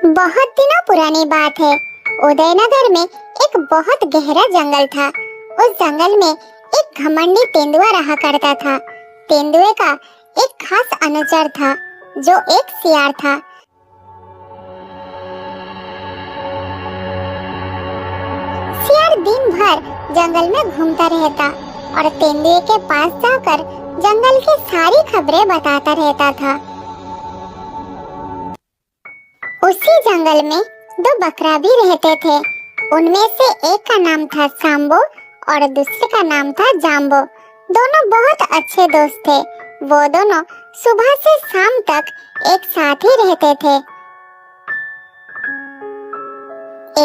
बहुत दिनों पुरानी बात है। उदयनगर में एक बहुत गहरा जंगल था। उस जंगल में एक घमंडी तेंदुआ रहा करता था। तेंदुए का एक खास अनुचर था जो एक सियार था। सियार दिन भर जंगल में घूमता रहता और तेंदुए के पास जाकर जंगल की सारी खबरें बताता रहता था। उसी जंगल में दो बकरा भी रहते थे। उनमें से एक का नाम था सांबो और दूसरे का नाम था जाम्बो। दोनों बहुत अच्छे दोस्त थे। वो दोनों सुबह से शाम तक एक साथ ही रहते थे।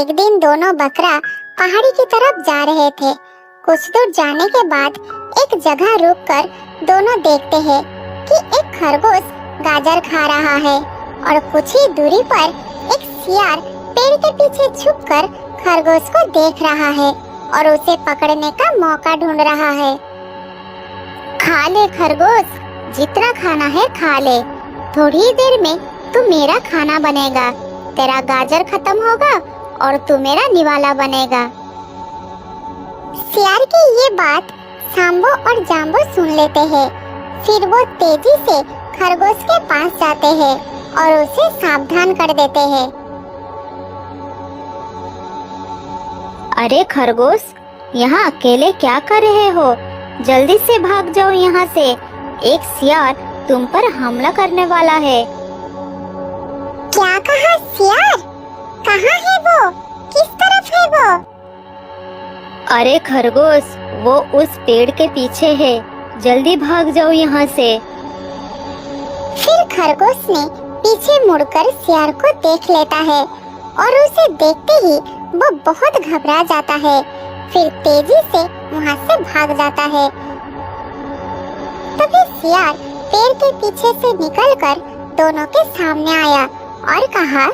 एक दिन दोनों बकरा पहाड़ी की तरफ जा रहे थे। कुछ दूर जाने के बाद एक जगह रुककर दोनों देखते हैं कि एक खरगोश गाजर खा रहा है और कुछ ही दूरी पर एक सियार पेड़ के पीछे छुपकर खरगोश को देख रहा है और उसे पकड़ने का मौका ढूंढ रहा है। खा ले खरगोश, जितना खाना है खा ले। थोड़ी ही देर में तू मेरा खाना बनेगा। तेरा गाजर खत्म होगा और तू मेरा निवाला बनेगा। सियार की ये बात सांबो और जाम्बो सुन लेते हैं। फिर वो तेजी से खरगोश के पास जाते हैं और उसे सावधान कर देते हैं। अरे खरगोश, यहाँ अकेले क्या कर रहे हो? जल्दी से भाग जाओ यहाँ से। एक सियार तुम पर हमला करने वाला है। क्या कहा सियार? कहाँ है वो? किस तरफ है वो? अरे खरगोश, वो उस पेड़ के पीछे है। जल्दी भाग जाओ यहाँ से। फिर खरगोश ने पीछे मुड़कर सियार को देख लेता है और उसे देखते ही वो बहुत घबरा जाता है। फिर तेजी से वहाँ से भाग जाता है। तभी सियार पेड़ के पीछे से निकलकर दोनों के सामने आया और कहा,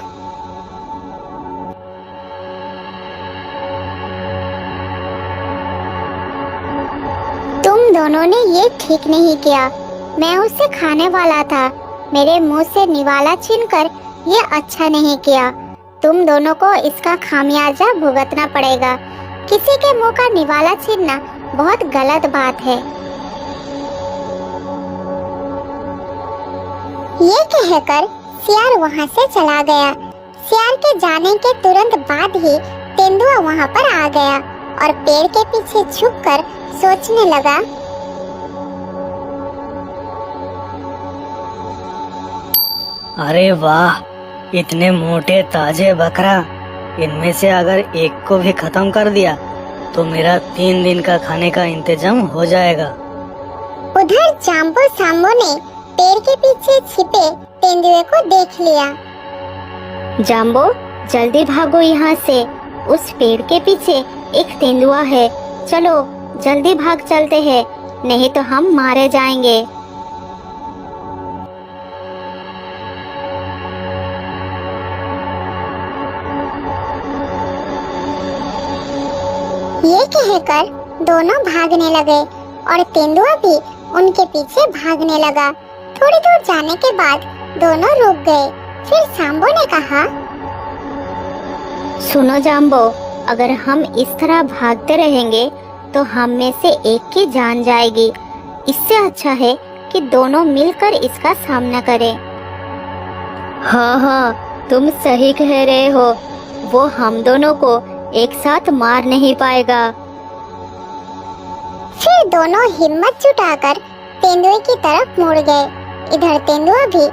तुम दोनों ने ये ठीक नहीं किया। मैं उसे खाने वाला था। मेरे मुंह से निवाला छीनकर ये अच्छा नहीं किया। तुम दोनों को इसका खामियाजा भुगतना पड़ेगा। किसी के मुंह का निवाला छीनना बहुत गलत बात है। ये कहकर सियार वहाँ से चला गया। सियार के जाने के तुरंत बाद ही तेंदुआ वहाँ पर आ गया और पेड़ के पीछे छुपकर सोचने लगा, अरे वाह, इतने मोटे ताजे बकरा। इनमें से अगर एक को भी खत्म कर दिया तो मेरा 3 दिन का खाने का इंतजाम हो जाएगा। उधर जाम्बो सांबो ने पेड़ के पीछे छिपे तेंदुए को देख लिया। जाम्बो, जल्दी भागो यहाँ से। उस पेड़ के पीछे एक तेंदुआ है। चलो जल्दी भाग चलते हैं, नहीं तो हम मारे जाएंगे। ये कहकर दोनों भागने लगे और तेंदुआ भी उनके पीछे भागने लगा। थोड़ी दूर जाने के बाद दोनों रुक गए। फिर सांबो ने कहा, सुनो जाम्बो, अगर हम इस तरह भागते रहेंगे तो हम में से एक की जान जाएगी। इससे अच्छा है कि दोनों मिलकर इसका सामना करें। हाँ हाँ, तुम सही कह रहे हो। वो हम दोनों को एक साथ मार नहीं पाएगा। फिर दोनों हिम्मत जुटाकर तेंदुए की तरफ मुड़ गए। इधर तेंदुआ भी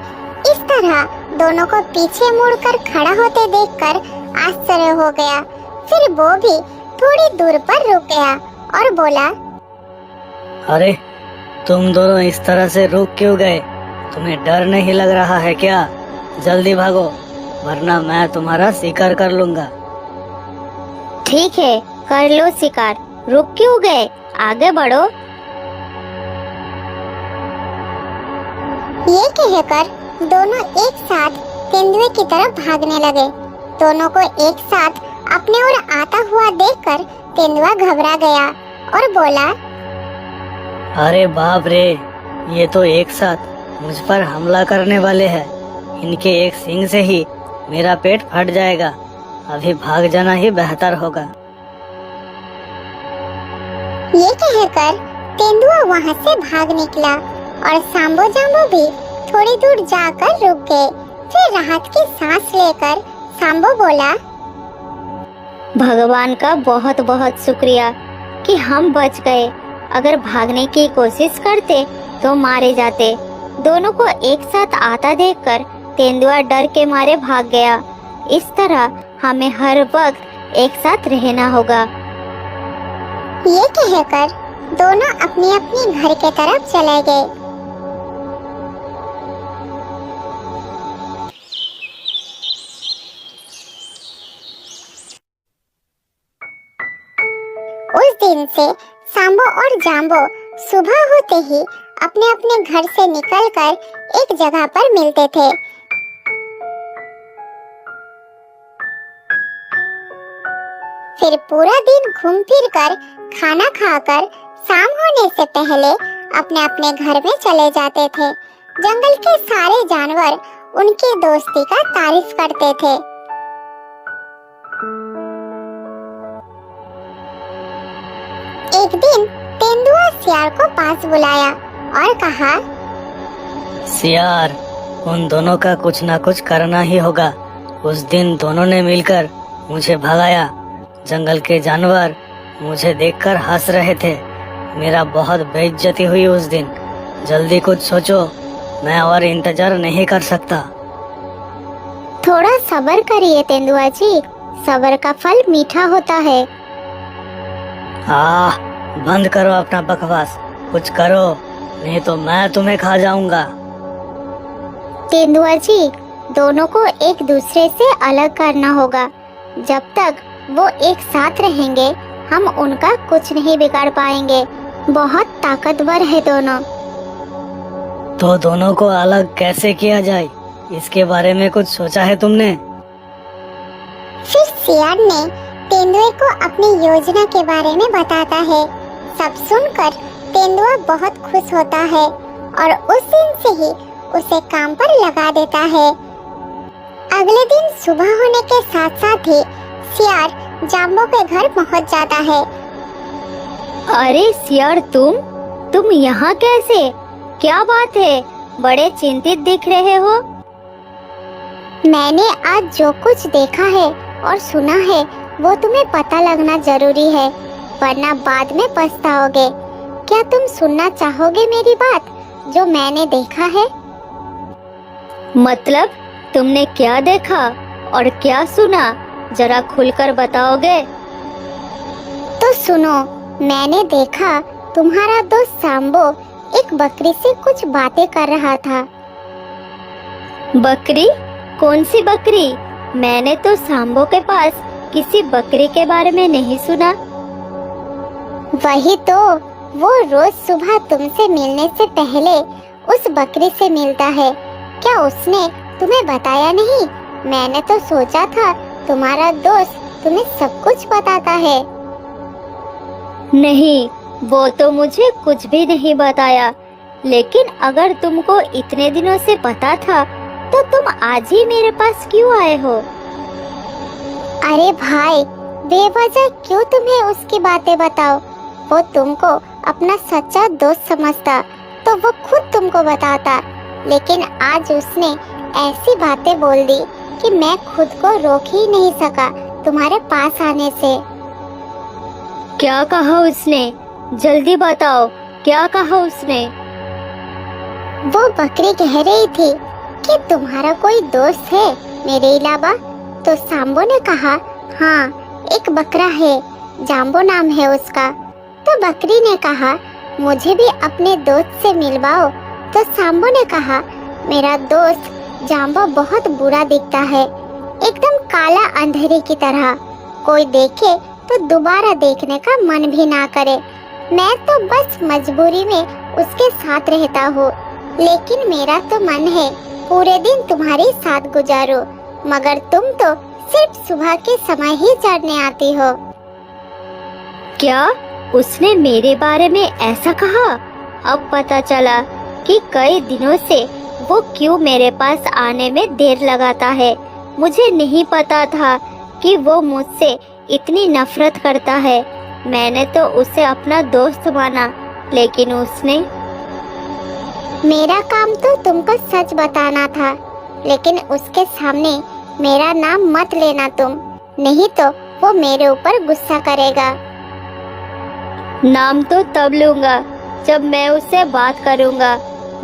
इस तरह दोनों को पीछे मुड़कर खड़ा होते देखकर आश्चर्य हो गया। फिर वो भी थोड़ी दूर पर रुक गया और बोला, अरे तुम दोनों इस तरह से रुक क्यों गए? तुम्हें डर नहीं लग रहा है क्या? जल्दी भागो, वरना मैं तुम्हारा शिकार कर लूंगा। ठीक है, कर लो शिकार। रुक क्यों गए? आगे बढ़ो। ये कहकर दोनों एक साथ तेंदुए की तरफ भागने लगे। दोनों को एक साथ अपने ओर आता हुआ देखकर तेंदुआ घबरा गया और बोला, अरे बाप रे, ये तो एक साथ मुझ पर हमला करने वाले हैं। इनके एक सींग से ही मेरा पेट फट जाएगा। अभी भाग जाना ही बेहतर होगा। ये कहकर तेंदुआ वहाँ से भाग निकला और सांबो जाम्बो भी थोड़ी दूर जाकर रुक गए। फिर राहत की सांस लेकर सांबो बोला, भगवान का बहुत बहुत शुक्रिया कि हम बच गए। अगर भागने की कोशिश करते तो मारे जाते। दोनों को एक साथ आता देखकर तेंदुआ डर के मारे भाग गया। इस तरह हमें हर वक्त एक साथ रहना होगा। ये कहकर दोनों अपनी अपनी घर के तरफ चले गए। उस दिन से सांबो और जाम्बो सुबह होते ही अपने अपने घर से निकलकर एक जगह पर मिलते थे। फिर पूरा दिन घूम फिर कर खाना खाकर शाम होने से पहले अपने अपने घर में चले जाते थे। जंगल के सारे जानवर उनकी दोस्ती का तारीफ करते थे। एक दिन तेंदुआ सियार को पास बुलाया और कहा, सियार, उन दोनों का कुछ ना कुछ करना ही होगा। उस दिन दोनों ने मिलकर मुझे भगाया। जंगल के जानवर मुझे देखकर हंस रहे थे। मेरा बहुत बेइज्जती हुई उस दिन। जल्दी कुछ सोचो, मैं और इंतजार नहीं कर सकता। थोड़ा सब्र करिए तेंदुआ जी, सब्र का फल मीठा होता है। बंद करो अपना बकवास, कुछ करो, नहीं तो मैं तुम्हें खा जाऊंगा। तेंदुआ जी, दोनों को एक दूसरे से अलग करना होगा। जब तक वो एक साथ रहेंगे हम उनका कुछ नहीं बिगाड़ पाएंगे। बहुत ताकतवर है दोनों। तो दोनों को अलग कैसे किया जाए, इसके बारे में कुछ सोचा है तुमने? फिर सियार ने तेंदुए को अपनी योजना के बारे में बताता है। सब सुनकर तेंदुआ बहुत खुश होता है और उस दिन से ही उसे काम पर लगा देता है। अगले दिन सुबह होने के साथ साथ ही सियार जाम्बो के घर पहुंच जाता है। अरे सियार, तुम यहाँ कैसे? क्या बात है, बड़े चिंतित दिख रहे हो। मैंने आज जो कुछ देखा है और सुना है वो तुम्हें पता लगना जरूरी है, वरना बाद में पछताओगे। क्या तुम सुनना चाहोगे मेरी बात, जो मैंने देखा है? मतलब तुमने क्या देखा और क्या सुना, जरा खुलकर बताओगे? तो सुनो, मैंने देखा तुम्हारा दोस्त सांबो एक बकरी से कुछ बातें कर रहा था। बकरी? कौन सी बकरी? मैंने तो सांबो के पास किसी बकरी के बारे में नहीं सुना। वही तो, वो रोज सुबह तुमसे मिलने से पहले उस बकरी से मिलता है। क्या उसने तुम्हें बताया नहीं? मैंने तो सोचा था तुम्हारा दोस्त तुम्हें सब कुछ बताता है। नहीं, वो तो मुझे कुछ भी नहीं बताया। लेकिन अगर तुमको इतने दिनों से पता था तो तुम आज ही मेरे पास क्यों आए हो? अरे भाई, बेवजह क्यों तुम्हें उसकी बातें बताओ? वो तुमको अपना सच्चा दोस्त समझता तो वो खुद तुमको बताता। लेकिन आज उसने ऐसी बातें बोल दी कि मैं खुद को रोक ही नहीं सका तुम्हारे पास आने से। क्या कहा उसने? जल्दी बताओ, क्या कहा उसने? वो बकरी कह रही थी कि तुम्हारा कोई दोस्त है मेरे अलावा? तो सांबो ने कहा, हाँ, एक बकरा है, जाम्बो नाम है उसका। तो बकरी ने कहा, मुझे भी अपने दोस्त से मिलवाओ। तो सांबो ने कहा, मेरा दोस्त जाम्बो बहुत बुरा दिखता है, एकदम काला अंधेरे की तरह। कोई देखे तो दोबारा देखने का मन भी ना करे। मैं तो बस मजबूरी में उसके साथ रहता हूँ, लेकिन मेरा तो मन है पूरे दिन तुम्हारे साथ गुजारो, मगर तुम तो सिर्फ सुबह के समय ही चढ़ने आती हो। क्या उसने मेरे बारे में ऐसा कहा? अब पता चला कि कई दिनों से वो क्यों मेरे पास आने में देर लगाता है। मुझे नहीं पता था कि वो मुझसे इतनी नफरत करता है। मैंने तो उसे अपना दोस्त माना, लेकिन उसने। मेरा काम तो तुमको सच बताना था, लेकिन उसके सामने मेरा नाम मत लेना तुम, नहीं तो वो मेरे ऊपर गुस्सा करेगा। नाम तो तब लूंगा जब मैं उससे बात करूंगा।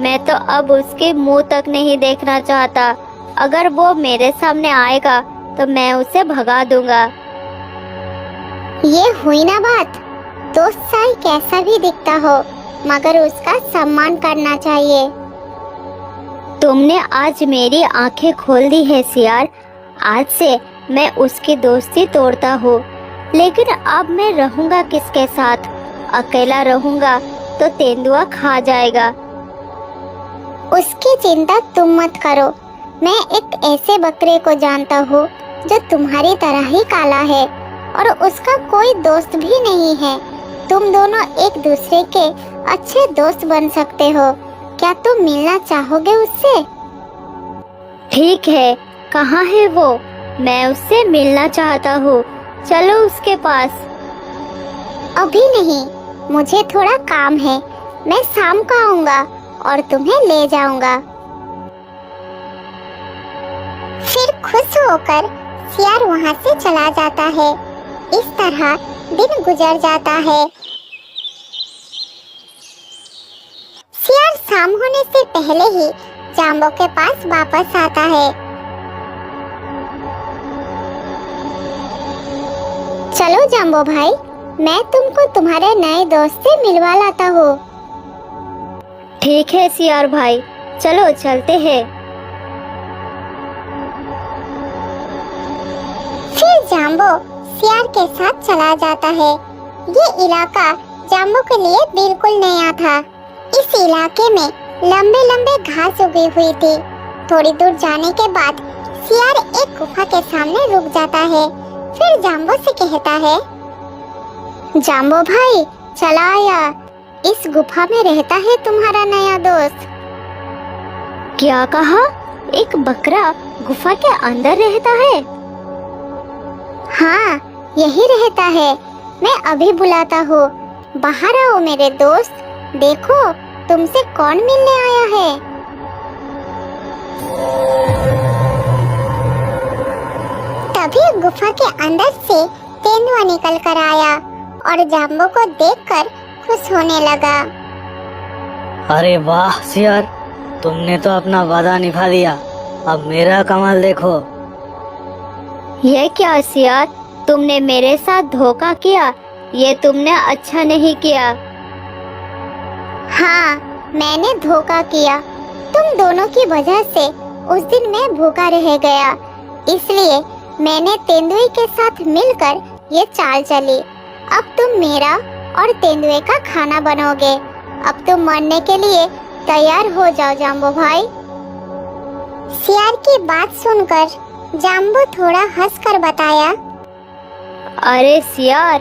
मैं तो अब उसके मुंह तक नहीं देखना चाहता। अगर वो मेरे सामने आएगा तो मैं उसे भगा दूंगा। ये हुई ना बात। दोस्त चाहे कैसा भी दिखता हो, मगर उसका सम्मान करना चाहिए। तुमने आज मेरी आंखें खोल दी है सियार। आज से मैं उसकी दोस्ती तोड़ता हूँ, लेकिन अब मैं रहूंगा किसके साथ? अकेला रहूंगा तो तेंदुआ खा जाएगा। उसकी चिंता तुम मत करो। मैं एक ऐसे बकरे को जानता हूँ जो तुम्हारी तरह ही काला है और उसका कोई दोस्त भी नहीं है। तुम दोनों एक दूसरे के अच्छे दोस्त बन सकते हो। क्या तुम मिलना चाहोगे उससे? ठीक है, कहाँ है वो? मैं उससे मिलना चाहता हूँ। चलो उसके पास। अभी नहीं, मुझे थोड़ा काम है। मैं शाम को आऊंगा और तुम्हें ले जाऊंगा। फिर खुश होकर सियार वहाँ से चला जाता है। इस तरह दिन गुजर जाता है। सियार शाम होने से पहले ही जाम्बो के पास वापस आता है। चलो जाम्बो भाई, मैं तुमको तुम्हारे नए दोस्त से मिलवा लाता हूँ। ठीक है सियार भाई, चलो चलते हैं। फिर जाम्बो सियार के साथ चला जाता है। ये इलाका जाम्बो के लिए बिल्कुल नया था। इस इलाके में लंबे लंबे घास उगी हुई थी। थोड़ी दूर जाने के बाद सियार एक गुफा के सामने रुक जाता है। फिर जाम्बो से कहता है, जाम्बो भाई चला आया। इस गुफा में रहता है तुम्हारा नया दोस्त। क्या कहा? एक बकरा गुफा के अंदर रहता है? हाँ, यही रहता है। मैं अभी बुलाता हूँ। बाहर आओ मेरे दोस्त। देखो तुमसे कौन मिलने आया है। तभी गुफा के अंदर से तेंदुआ निकल कर आया और जाम्बो को देखकर खुश होने लगा। अरे वाह सियार, तुमने तो अपना वादा निभा दिया। अब मेरा कमाल देखो। ये क्या सियार, तुमने मेरे साथ धोखा किया। ये तुमने अच्छा नहीं किया। हाँ, मैंने धोखा किया। तुम दोनों की वजह से उस दिन मैं भूखा रह गया, इसलिए मैंने तेंदुए के साथ मिलकर ये चाल चली। अब तुम मेरा और तेंदुए का खाना बनोगे। अब तुम मरने के लिए तैयार हो जाओ जाम्बो भाई। सियार की बात सुनकर जाम्बो थोड़ा हंसकर बताया, अरे सियार,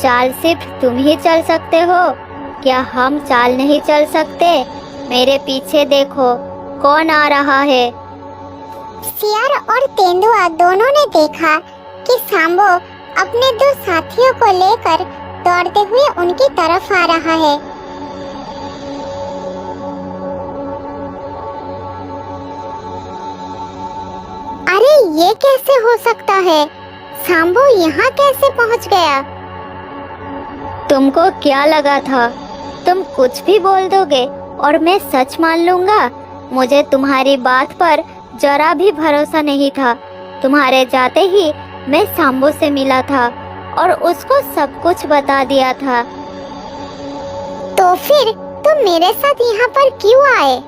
चाल सिर्फ तुम ही चल सकते हो, क्या हम चाल नहीं चल सकते? मेरे पीछे देखो, कौन आ रहा है। सियार और तेंदुआ दोनों ने देखा कि सांबो अपने दो साथियों को लेकर दौड़ते हुए उनकी तरफ आ रहा है। अरे ये कैसे हो सकता है? सांबो यहाँ कैसे पहुँच गया? तुमको क्या लगा था तुम कुछ भी बोल दोगे और मैं सच मान लूंगा? मुझे तुम्हारी बात पर जरा भी भरोसा नहीं था। तुम्हारे जाते ही मैं सांबो से मिला था और उसको सब कुछ बता दिया था। तो फिर तुम मेरे साथ यहाँ पर क्यों आए?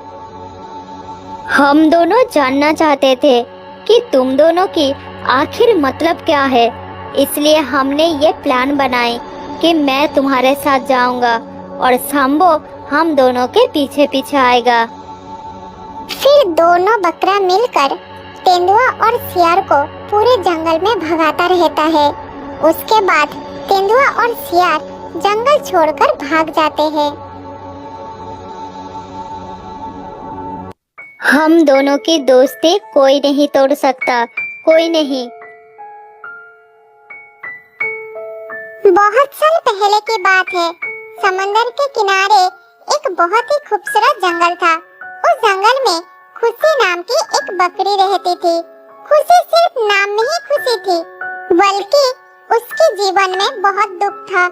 हम दोनों जानना चाहते थे कि तुम दोनों की आखिर मतलब क्या है, इसलिए हमने ये प्लान बनाई कि मैं तुम्हारे साथ जाऊंगा और सांबो हम दोनों के पीछे पीछे आएगा। फिर दोनों बकरा मिलकर तेंदुआ और सियार को पूरे जंगल में भगाता रहता है। उसके बाद तेंदुआ और सियार जंगल छोड़कर भाग जाते हैं। हम दोनों की दोस्ती कोई नहीं तोड़ सकता, कोई नहीं। बहुत साल पहले की बात है। समंदर के किनारे एक बहुत ही खूबसूरत जंगल था। उस जंगल में खुशी नाम की एक बकरी रहती थी। खुशी सिर्फ नाम में ही खुशी थी, बल्कि उसके जीवन में बहुत दुख था।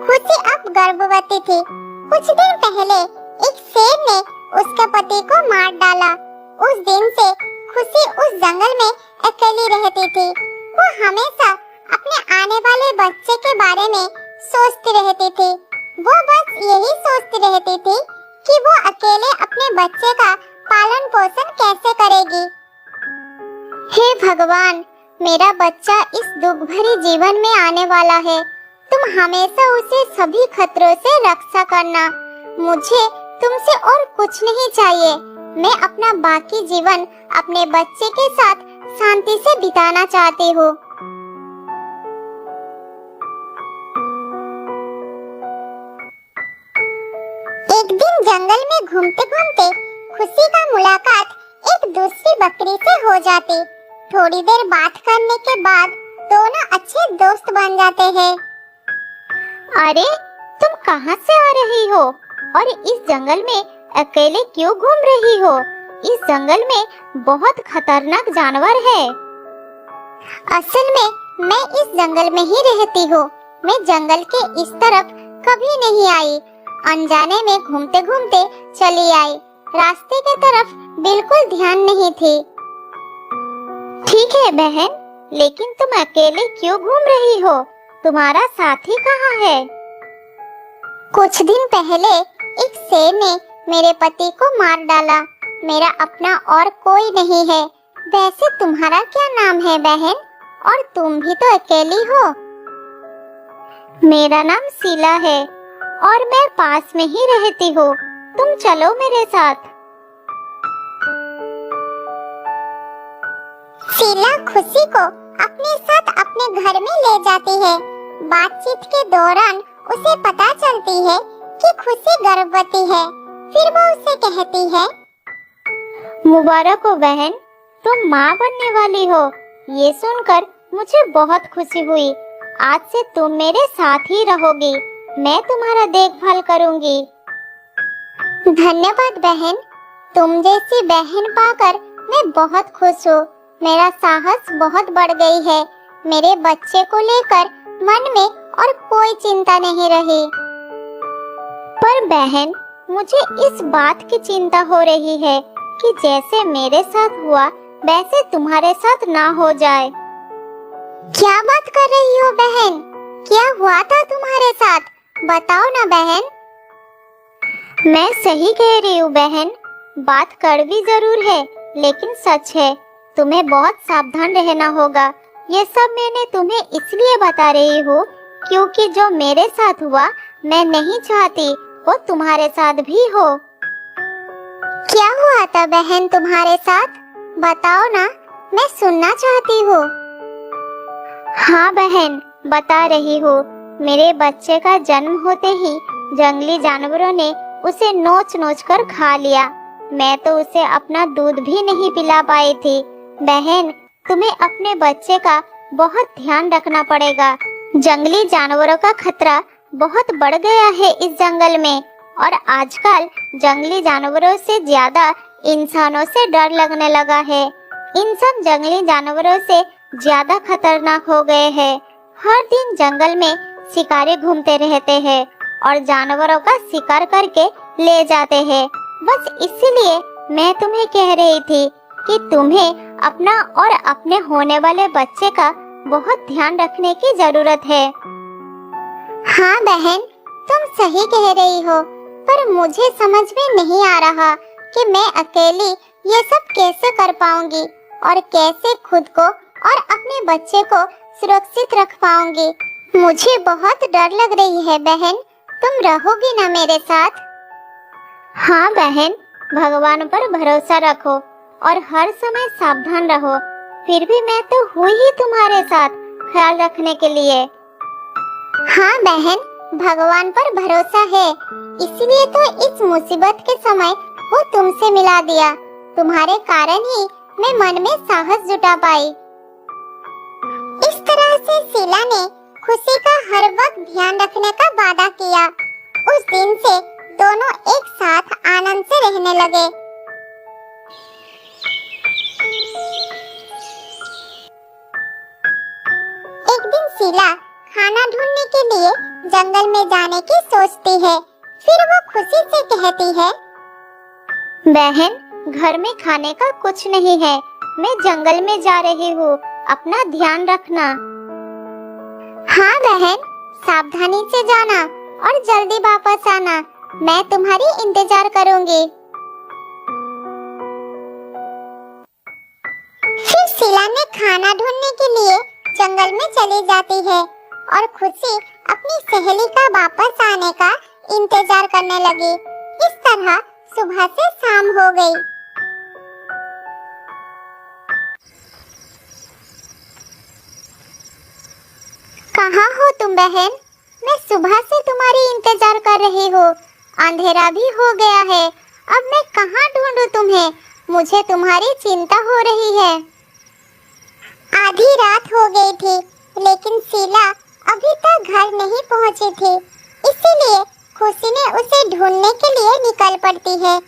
खुशी अब गर्भवती थी। कुछ दिन पहले एक शेर ने उसके पति को मार डाला। उस दिन से खुशी उस जंगल में अकेली रहती थी। वो हमेशा अपने आने वाले बच्चे के बारे में सोचती रहती थी। वो बस यही सोचती रहती थी कि वो अकेले अपने बच्चे का पालन पोषण कैसे करेगी। हे भगवान, मेरा बच्चा इस दुख भरी जीवन में आने वाला है। तुम हमेशा उसे सभी खतरों से रक्षा करना। मुझे तुमसे और कुछ नहीं चाहिए। मैं अपना बाकी जीवन अपने बच्चे के साथ शांति से बिताना चाहती हूँ। एक दिन जंगल में घूमते घूमते खुशी का मुलाकात एक दूसरी बकरी से हो जाती। थोड़ी देर बात करने के बाद दोनों अच्छे दोस्त बन जाते हैं। अरे, तुम कहाँ से आ रही हो और इस जंगल में अकेले क्यों घूम रही हो? इस जंगल में बहुत खतरनाक जानवर है। असल में मैं इस जंगल में ही रहती हूँ। मैं जंगल के इस तरफ कभी नहीं आई। अनजाने में घूमते घूमते चली आई। रास्ते की तरफ बिल्कुल ध्यान नहीं थी। ठीक है बहन, लेकिन तुम अकेले क्यों घूम रही हो? तुम्हारा साथी कहाँ है? कुछ दिन पहले एक शेर ने मेरे पति को मार डाला। मेरा अपना और कोई नहीं है। वैसे तुम्हारा क्या नाम है बहन? और तुम भी तो अकेली हो। मेरा नाम शीला है और मैं पास में ही रहती हूँ। तुम चलो मेरे साथ। शीला खुशी को अपने साथ अपने घर में ले जाती है। बातचीत के दौरान उसे पता चलती है कि खुशी गर्भवती है। फिर वो उसे कहती है, मुबारक हो बहन, तुम माँ बनने वाली हो। ये सुनकर मुझे बहुत खुशी हुई। आज से तुम मेरे साथ ही रहोगी। मैं तुम्हारा देखभाल करूंगी। धन्यवाद बहन। तुम जैसी बहन पाकर मैं बहुत खुश हूँ। मेरा साहस बहुत बढ़ गई है। मेरे बच्चे को लेकर मन में और कोई चिंता नहीं रही। पर बहन, मुझे इस बात की चिंता हो रही है कि जैसे मेरे साथ हुआ वैसे तुम्हारे साथ ना हो जाए। क्या बात कर रही हो बहन? क्या हुआ था तुम्हारे साथ? बताओ ना बहन। मैं सही कह रही हूँ बहन। बात कड़वी जरूर है, लेकिन सच है। तुम्हें बहुत सावधान रहना होगा। ये सब मैंने तुम्हें इसलिए बता रही हूँ क्योंकि जो मेरे साथ हुआ मैं नहीं चाहती वो तुम्हारे साथ भी हो। क्या हुआ था बहन तुम्हारे साथ? बताओ ना, मैं सुनना चाहती हूँ। हाँ बहन, बता रही हूँ। मेरे बच्चे का जन्म होते ही जंगली जानवरों ने उसे नोच नोच कर खा लिया। मैं तो उसे अपना दूध भी नहीं पिला पाई थी। बहन, तुम्हें अपने बच्चे का बहुत ध्यान रखना पड़ेगा। जंगली जानवरों का खतरा बहुत बढ़ गया है इस जंगल में और आजकल जंगली जानवरों से ज्यादा इंसानों से डर लगने लगा है। इंसान जंगली जानवरों से ज्यादा खतरनाक हो गए हैं। हर दिन जंगल में शिकारी घूमते रहते हैं और जानवरों का शिकार करके ले जाते हैं। बस इसीलिए मैं तुम्हें कह रही थी कि तुम्हें अपना और अपने होने वाले बच्चे का बहुत ध्यान रखने की जरूरत है। हाँ बहन, तुम सही कह रही हो, पर मुझे समझ में नहीं आ रहा कि मैं अकेली ये सब कैसे कर पाऊंगी और कैसे खुद को और अपने बच्चे को सुरक्षित रख पाऊंगी। मुझे बहुत डर लग रही है बहन। तुम रहोगी ना मेरे साथ? हाँ बहन, भगवान पर भरोसा रखो और हर समय सावधान रहो। फिर भी मैं तो हुई ही तुम्हारे साथ ख्याल रखने के लिए। हाँ बहन, भगवान पर भरोसा है, इसलिए तो इस मुसीबत के समय वो तुमसे मिला दिया। तुम्हारे कारण ही मैं मन में साहस जुटा पाई। इस तरह से शीला ने खुशी का हर वक्त ध्यान रखने का वादा किया। उस दिन से दोनों एक साथ आनंद से रहने लगे। एक दिन शीला खाना ढूंढने के लिए जंगल में जाने की सोचती है। फिर वो खुशी से कहती है, बहन, घर में खाने का कुछ नहीं है, मैं जंगल में जा रही हूँ, अपना ध्यान रखना। हाँ बहन, सावधानी से जाना और जल्दी वापस आना, मैं तुम्हारी इंतजार करूंगी। फिर शीला ने खाना ढूंढने के लिए जंगल में चली जाती है और खुशी अपनी सहेली का वापस आने का इंतजार करने लगी। इस तरह सुबह से शाम हो गई। कहाँ हो तुम बहन? मैं सुबह से तुम्हारी इंतजार कर रही हूँ। अंधेरा भी हो गया है, अब मैं कहाँ ढूंढूं तुम्हें? मुझे तुम्हारी चिंता हो रही है। आधी रात हो गई थी, लेकिन शीला अभी तक घर नहीं पहुँची थी, इसीलिए खुशी ने उसे ढूंढने के लिए निकल पड़ती है।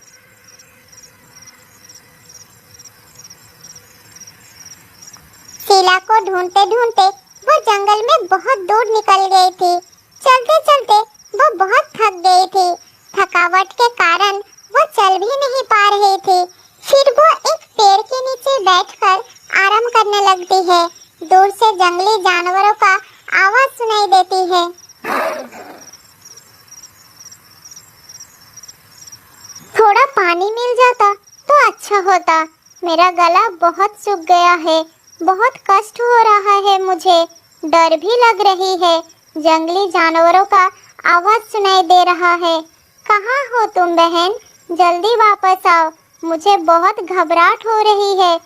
शीला को ढूंढते ढूंढते वो जंगल में बहुत दूर निकल गई थी। चलते चलते वो बहुत थक गई थी। थकावट के कारण वो चल भी नहीं पा रही थी। फिर वो एक पेड़ के नीचे बैठकर आराम करने लगती है। दूर से जंगली जानवरों का आवाज सुनाई देती है। थोड़ा पानी मिल जाता तो अच्छा होता, मेरा गला बहुत सूख गया है, बहुत कष्ट हो रहा है, मुझे डर भी लग रही है। जंगली जानवरों का आवाज सुनाई दे रहा है। कहाँ हो तुम बहन? जल्दी वापस आओ, मुझे बहुत घबराहट हो रही है।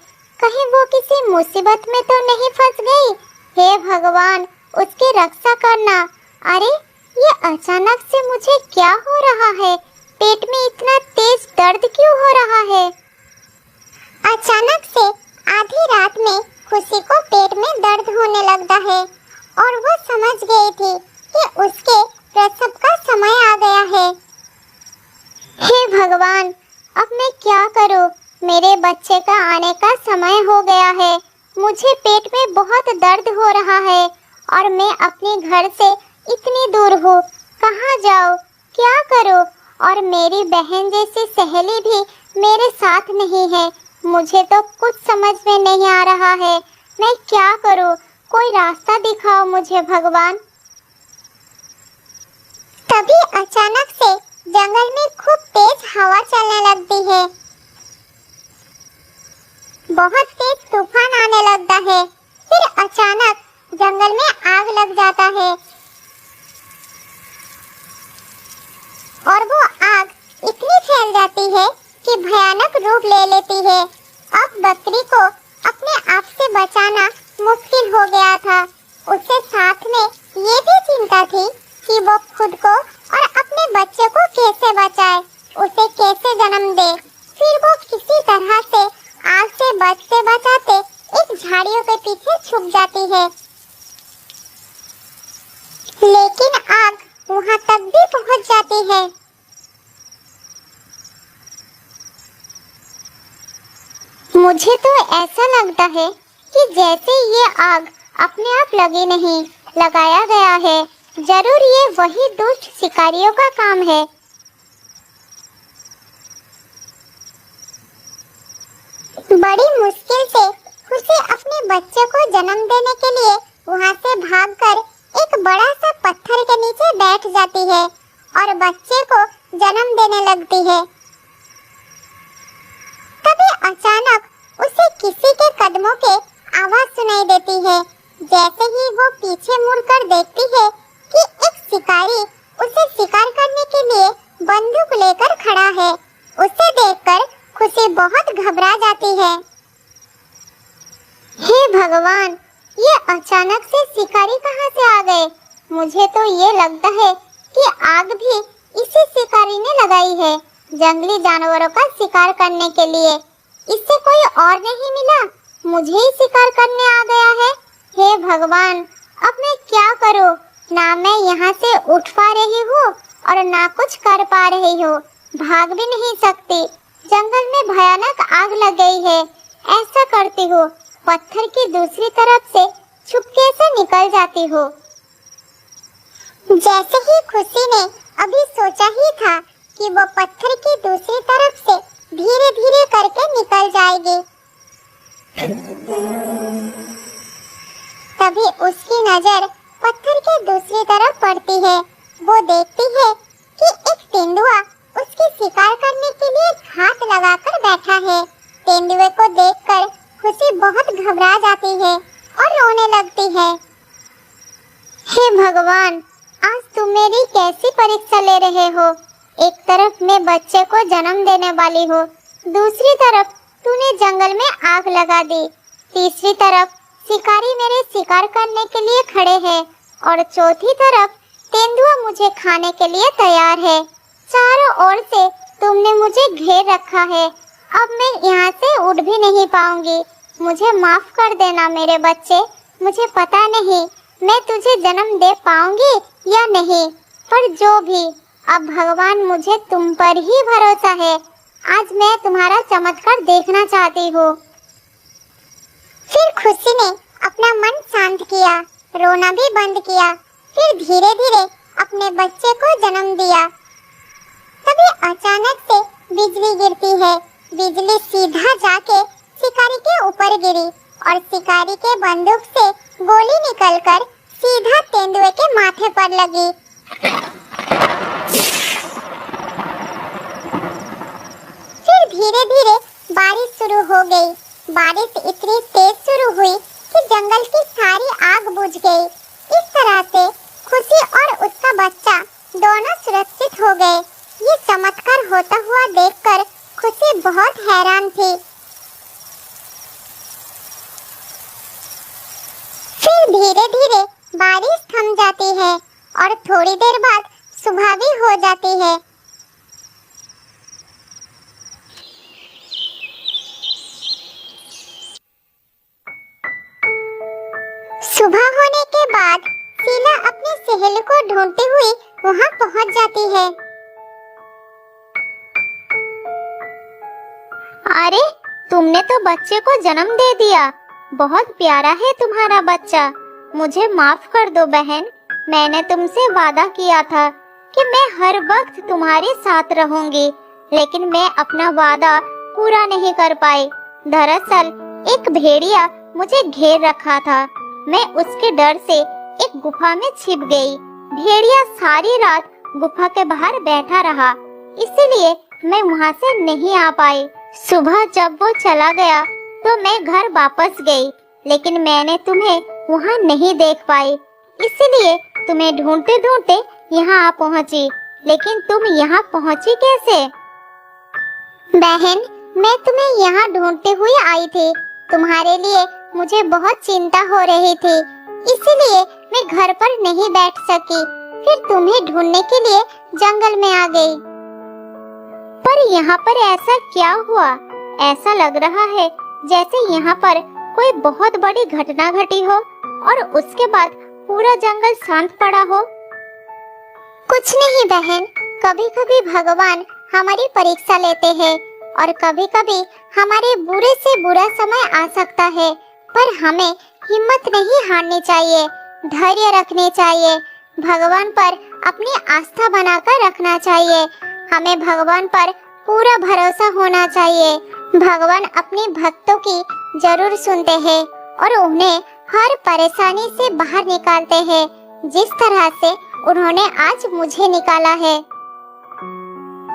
कहीं वो किसी मुसीबत में तो नहीं फंस गई? हे भगवान, उसकी रक्षा करना। अरे ये अचानक से मुझे क्या हो रहा है? पेट में इतना तेज दर्द क्यों हो रहा है? अचानक से आधी रात में खुशी को पेट में दर्द होने लगता है और वो समझ गई थी कि उसके प्रसव का समय आ गया है। हे भगवान, अब मैं क्या करूं? मेरे बच्चे का आने का समय हो गया है। मुझे पेट में बहुत दर्द हो रहा है और मैं अपने घर से इतनी दूर हूँ। कहाँ जाऊँ? क्या करूँ? और मेरी बहन जैसी सहेली भी मेरे साथ नहीं है। मुझे तो कुछ समझ में नहीं आ रहा है, मैं क्या करूँ? कोई रास्ता दिखाओ मुझे भगवान। तभी अचानक से जंगल में खूब तेज हवा चलने लगती है। बहुत तेज तूफान आने लगता है। फिर अचानक जंगल में आग लग जाता है और वो आग इतनी फैल जाती है कि भयानक रूप ले लेती है। अब बकरी को अपने आप से बचाना मुश्किल हो गया था। उसके साथ में ये भी चिंता थी कि वो खुद को और अपने बच्चे को कैसे बचाए, उसे कैसे जन्म दे। फिर वो किसी तरह से आग से बचते बचाते एक झाड़ियों के पीछे छुप जाती है, लेकिन आग वहां तक भी पहुंच जाती है। मुझे तो ऐसा लगता है कि जैसे ये आग अपने आप लगी नहीं, लगाया गया है। जरूर ये वही दुष्ट शिकारियों का काम है। बड़ी मुश्किल से खुशी अपने बच्चे को जन्म देने के लिए वहां से भागकर एक बड़ा सा पत्थर के नीचे बैठ जाती है और बच्चे को जन्म देने लगती है। तभी अचानक उसे किसी के कदमों के आवाज सुनाई देती है। जैसे ही वो पीछे मुड़कर देखती है कि एक शिकारी उसे शिकार करने के लिए बंदूक लेकर खड़ा है। उसे देखकर खुशी बहुत घबरा जाती है। हे भगवान, ये अचानक से शिकारी कहाँ से आ गए? मुझे तो ये लगता है कि आग भी इसी शिकारी ने लगाई है, जंगली जानवरों का शिकार करने के लिए। इससे कोई और नहीं मिला, मुझे ही शिकार करने आ गया है। हे भगवान, अब मैं क्या करूं? ना मैं यहाँ से उठ पा रही हूँ और ना कुछ कर पा रही हूँ, भाग भी नहीं सकती। जंगल में भयानक आग लग गई है। ऐसा करती हूँ, पत्थर की दूसरी तरफ से छुपके से निकल जाती हूँ। जैसे ही खुशी ने अभी सोचा ही था कि वो पत्थर की दूसरी तरफ से धीरे धीरे करके निकल जाएगी, तभी उसकी नजर पत्थर के दूसरी तरफ पड़ती है। वो देखती है कि एक तेंदुआ उसकी शिकार करने के लिए घात लगाकर बैठा है। तेंदुए को देखकर खुशी बहुत घबरा जाती है और रोने लगती है। हे भगवान, आज तुम मेरी कैसी परीक्षा ले रहे हो? एक तरफ मैं बच्चे को जन्म देने वाली हूँ, दूसरी तरफ तूने जंगल में आग लगा दी, तीसरी तरफ शिकारी मेरे शिकार करने के लिए खड़े हैं और चौथी तरफ तेंदुआ मुझे खाने के लिए तैयार है। चारों ओर से तुमने मुझे घेर रखा है। अब मैं यहाँ से उठ भी नहीं पाऊंगी। मुझे माफ कर देना मेरे बच्चे। मुझे पता नहीं मैं तुझे जन्म दे पाऊंगी या नहीं, पर जो भी, अब भगवान मुझे तुम पर ही भरोसा है। आज मैं तुम्हारा चमत्कार देखना चाहती हूँ। फिर खुशी ने अपना मन शांत किया, रोना भी बंद किया, फिर धीरे धीरे अपने बच्चे को जन्म दिया। तभी अचानक से बिजली गिरती है। बिजली सीधा जाके शिकारी के ऊपर गिरी और शिकारी के बंदूक से गोली निकलकर सीधा तेंदुए के माथे पर लगी। फिर धीरे धीरे बारिश शुरू हो गई। बारिश इतनी तेज शुरू हुई कि जंगल की सारी आग बुझ गई। इस तरह से खुशी और उसका बच्चा दोनों सुरक्षित हो गए। ये चमत्कार होता हुआ देखकर खुशी बहुत हैरान थी। फिर धीरे धीरे बारिश थम जाती है और थोड़ी देर बाद सुबह भी हो जाती है। सुबह होने के बाद शीला अपनी सहेली को ढूंढती हुई वहां पहुंच जाती है। अरे, तुमने तो बच्चे को जन्म दे दिया। बहुत प्यारा है तुम्हारा बच्चा। मुझे माफ कर दो बहन। मैंने तुमसे वादा किया था कि मैं हर वक्त तुम्हारे साथ रहूंगी, लेकिन मैं अपना वादा पूरा नहीं कर पाई। दरअसल एक भेड़िया मुझे घेर रखा था। मैं उसके डर से एक गुफा में छिप गई। भेड़िया सारी रात गुफा के बाहर बैठा रहा, इसीलिए मैं वहाँ से नहीं आ पाई। सुबह जब वो चला गया तो मैं घर वापस गई, लेकिन मैंने तुम्हें वहाँ नहीं देख पाई, इसीलिए तुम्हें ढूंढते ढूंढते यहाँ आ पहुँची। लेकिन तुम यहाँ पहुँची कैसे? बहन, मैं तुम्हें यहाँ ढूंढते हुए आई थी। तुम्हारे लिए मुझे बहुत चिंता हो रही थी, इसीलिए मैं घर पर नहीं बैठ सकी। फिर तुम्हें ढूंढने के लिए जंगल में आ गई। पर यहाँ पर ऐसा क्या हुआ? ऐसा लग रहा है जैसे यहाँ पर कोई बहुत बड़ी घटना घटी हो और उसके बाद पूरा जंगल शांत पड़ा हो। कुछ नहीं बहन, कभी कभी भगवान हमारी परीक्षा लेते हैं और कभी कभी हमारे बुरे से बुरा समय आ सकता है, पर हमें हिम्मत नहीं हारनी चाहिए, धैर्य रखने चाहिए, भगवान पर अपनी आस्था बनाकर रखना चाहिए। हमें भगवान पर पूरा भरोसा होना चाहिए। भगवान अपने भक्तों की जरूर सुनते हैं और उन्हें हर परेशानी से बाहर निकालते हैं, जिस तरह से उन्होंने आज मुझे निकाला है।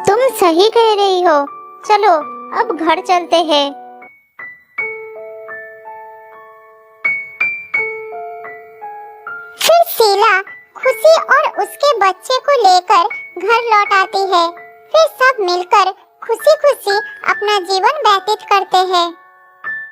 तुम सही कह रही हो। चलो अब घर चलते हैं। फिर शीला खुशी और उसके बच्चे को लेकर घर लौट आती है। फिर सब मिलकर खुशी खुशी अपना जीवन व्यतीत करते हैं।